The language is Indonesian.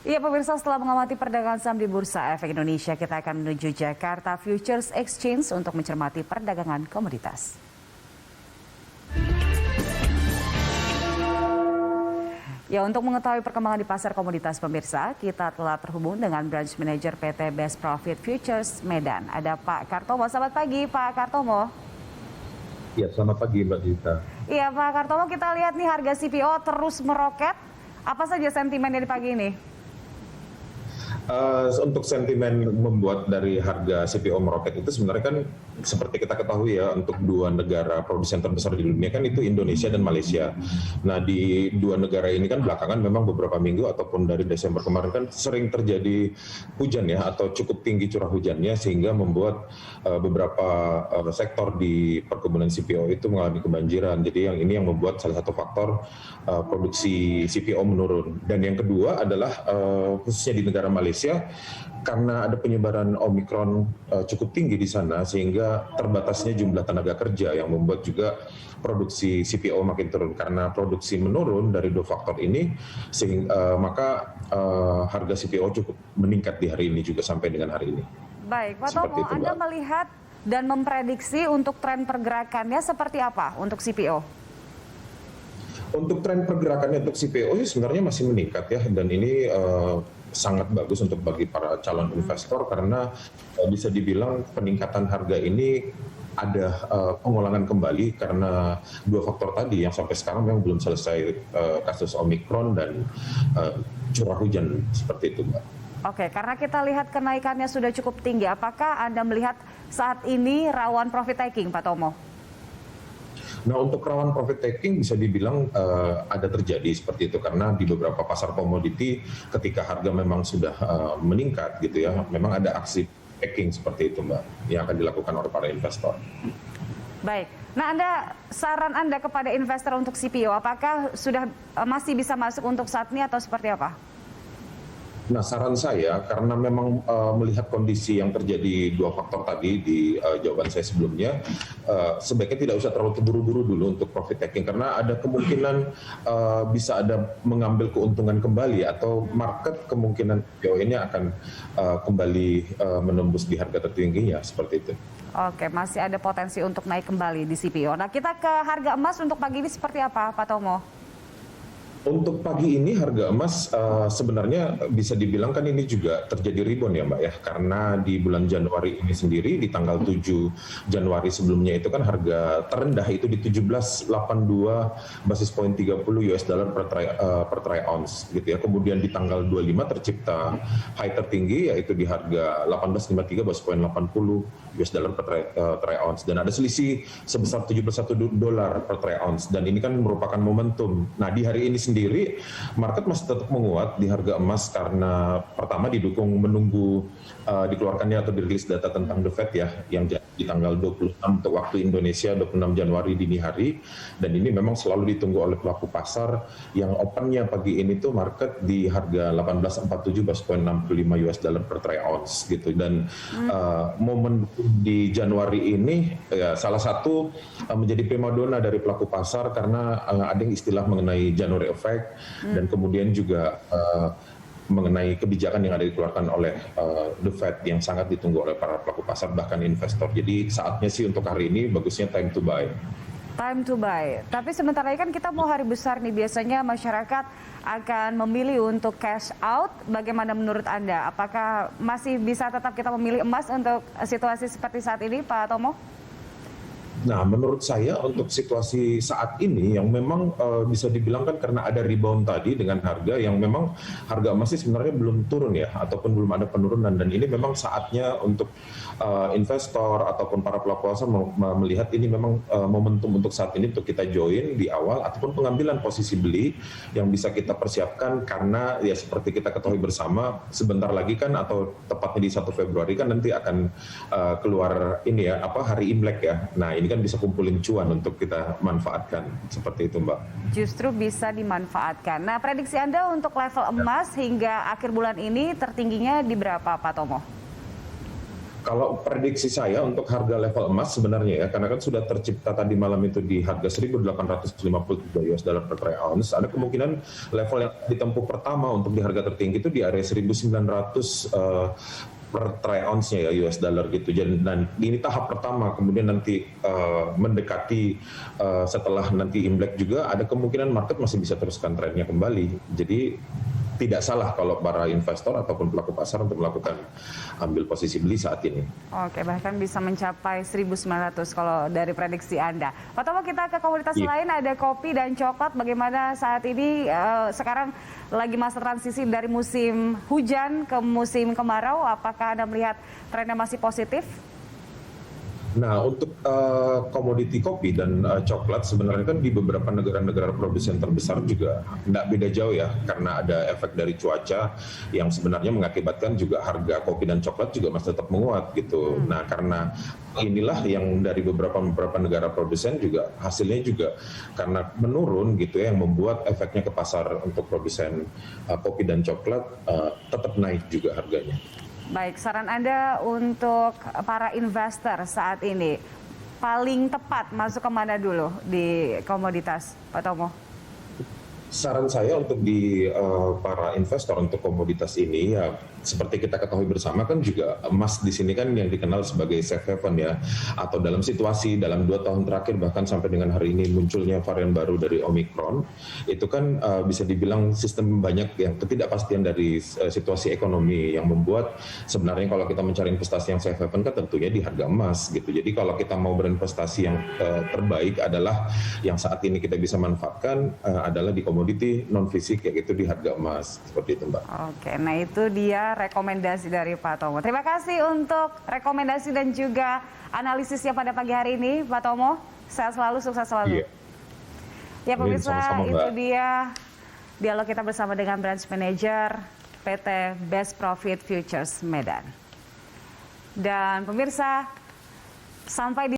Iya pemirsa, setelah mengamati perdagangan saham di Bursa Efek Indonesia, kita akan menuju Jakarta Futures Exchange untuk mencermati perdagangan komoditas. Ya, untuk mengetahui perkembangan di pasar komoditas pemirsa, kita telah terhubung dengan Branch Manager PT Best Profit Futures Medan. Ada Pak Kartomo. Selamat pagi Pak Kartomo. Ya, selamat pagi Mbak Dita. Iya Pak Kartomo, kita lihat nih harga CPO terus meroket. Apa saja sentimennya di pagi ini? Untuk sentimen membuat dari harga CPO meroket itu sebenarnya kan seperti kita ketahui ya, untuk dua negara produsen terbesar di dunia kan itu Indonesia dan Malaysia. Nah, di dua negara ini kan belakangan memang beberapa minggu ataupun dari Desember kemarin kan sering terjadi hujan ya, atau cukup tinggi curah hujannya sehingga membuat beberapa sektor di perkebunan CPO itu mengalami kebanjiran. Jadi yang membuat salah satu faktor produksi CPO menurun. Dan yang kedua adalah khususnya di negara Malaysia, karena ada penyebaran Omikron cukup tinggi di sana sehingga terbatasnya jumlah tenaga kerja yang membuat juga produksi CPO makin turun. Karena produksi menurun dari dua faktor ini, maka harga CPO cukup meningkat di hari ini juga sampai dengan hari ini. Baik, Pak Tomo, Anda melihat dan memprediksi untuk tren pergerakannya seperti apa untuk CPO? Untuk tren pergerakannya untuk CPO sebenarnya masih meningkat ya, dan ini sangat bagus untuk bagi para calon investor karena bisa dibilang peningkatan harga ini ada pengulangan kembali karena dua faktor tadi yang sampai sekarang memang belum selesai, kasus Omikron dan curah hujan seperti itu, Mbak. Oke, karena kita lihat kenaikannya sudah cukup tinggi, apakah Anda melihat saat ini rawan profit taking, Pak Tomo? Nah, untuk rawan profit taking bisa dibilang ada terjadi seperti itu karena di beberapa pasar komoditi ketika harga memang sudah meningkat gitu ya, memang ada aksi taking seperti itu, Mbak, yang akan dilakukan oleh para investor. Baik. Nah, saran Anda kepada investor untuk CPO, apakah sudah masih bisa masuk untuk saat ini atau seperti apa? Nah, saran saya karena memang melihat kondisi yang terjadi dua faktor tadi di jawaban saya sebelumnya, sebaiknya tidak usah terlalu terburu-buru dulu untuk profit taking karena ada kemungkinan bisa ada mengambil keuntungan kembali atau market kemungkinan CPO ini akan kembali menembus di harga tertingginya seperti itu. Oke, masih ada potensi untuk naik kembali di CPO. Nah, kita ke harga emas untuk pagi ini seperti apa, Pak Tomo? Untuk pagi ini harga emas sebenarnya bisa dibilang kan ini juga terjadi rebound ya Mbak ya, karena di bulan Januari ini sendiri di tanggal 7 Januari sebelumnya itu kan harga terendah itu di 1782 basis point 30 US dollar per troy ounce gitu ya. Kemudian di tanggal 25 tercipta high tertinggi yaitu di harga 1853 basis point 80 US dollar per troy ounce, dan ada selisih sebesar 71 dolar per troy ounce, dan ini kan merupakan momentum. Nah, di hari ini sendiri market masih tetap menguat di harga emas karena pertama didukung menunggu dikeluarkannya atau dirilis data tentang The Fed ya, yang di tanggal 26 untuk waktu Indonesia 26 Januari dini hari, dan ini memang selalu ditunggu oleh pelaku pasar yang opennya pagi ini tuh market di harga 1847 basis point 65 US dollar per troy ounce gitu. Dan momen di Januari ini ya salah satu menjadi primadona dari pelaku pasar karena ada yang istilah mengenai January effect dan kemudian juga mengenai kebijakan yang ada dikeluarkan oleh The Fed yang sangat ditunggu oleh para pelaku pasar bahkan investor. Jadi saatnya sih untuk hari ini bagusnya time to buy. Time to buy. Tapi sementara ini kan kita mau hari besar nih, biasanya masyarakat akan memilih untuk cash out. Bagaimana menurut Anda? Apakah masih bisa tetap kita memilih emas untuk situasi seperti saat ini, Pak Tomo? Nah, menurut saya untuk situasi saat ini yang memang bisa dibilang kan karena ada rebound tadi dengan harga yang memang harga emas sih sebenarnya belum turun ya, ataupun belum ada penurunan, dan ini memang saatnya untuk investor ataupun para pelaku pasar melihat ini memang momentum untuk saat ini untuk kita join di awal ataupun pengambilan posisi beli yang bisa kita persiapkan karena ya seperti kita ketahui bersama sebentar lagi kan atau tepatnya di 1 Februari kan nanti akan keluar ini ya hari Imlek ya. Nah, ini kan bisa kumpulin cuan untuk kita manfaatkan seperti itu, Mbak. Justru bisa dimanfaatkan. Nah, prediksi Anda untuk level emas hingga akhir bulan ini tertingginya di berapa, Pak Tomo? Kalau prediksi saya untuk harga level emas sebenarnya ya, karena kan sudah tercipta tadi malam itu di harga 1.853 US dollar per troy ounce, ada kemungkinan level yang ditempuh pertama untuk di harga tertinggi itu di area 1.900 per troy ounce-nya ya US dollar gitu. Dan ini tahap pertama, kemudian nanti mendekati setelah nanti Imlek juga ada kemungkinan market masih bisa teruskan trennya kembali. Jadi tidak salah kalau para investor ataupun pelaku pasar untuk melakukan ambil posisi beli saat ini. Oke, bahkan bisa mencapai 1.900 kalau dari prediksi Anda. Pak Tomo, kita ke komoditas lain, ada kopi dan coklat. Bagaimana saat ini sekarang lagi masa transisi dari musim hujan ke musim kemarau, apakah Anda melihat trennya masih positif? Nah, untuk komoditi kopi dan coklat sebenarnya kan di beberapa negara-negara produsen terbesar juga tidak beda jauh ya, karena ada efek dari cuaca yang sebenarnya mengakibatkan juga harga kopi dan coklat juga masih tetap menguat gitu. Nah, karena inilah yang dari beberapa negara produsen juga hasilnya juga karena menurun gitu ya, yang membuat efeknya ke pasar untuk produsen kopi dan coklat tetap naik juga harganya. Baik, saran Anda untuk para investor saat ini paling tepat masuk kemana dulu di komoditas, Pak Tomo? Saran saya untuk di para investor untuk komoditas ini ya, seperti kita ketahui bersama kan juga emas di sini kan yang dikenal sebagai safe haven ya, atau dalam situasi dalam 2 tahun terakhir bahkan sampai dengan hari ini munculnya varian baru dari Omicron, itu kan bisa dibilang sistem banyak yang ketidakpastian dari situasi ekonomi yang membuat sebenarnya kalau kita mencari investasi yang safe haven kan tentunya di harga emas gitu. Jadi kalau kita mau berinvestasi yang terbaik adalah yang saat ini kita bisa manfaatkan adalah di komoditi non fisik, yaitu di harga emas, seperti itu Mbak. Oke, nah itu dia rekomendasi dari Pak Tomo. Terima kasih untuk rekomendasi dan juga analisisnya pada pagi hari ini, Pak Tomo. Sehat selalu, sukses selalu. Iya. Ya pemirsa, Sama-sama, itu Mbak. dia dialog kita bersama dengan Branch Manager PT Best Profit Futures Medan. Dan pemirsa, sampai di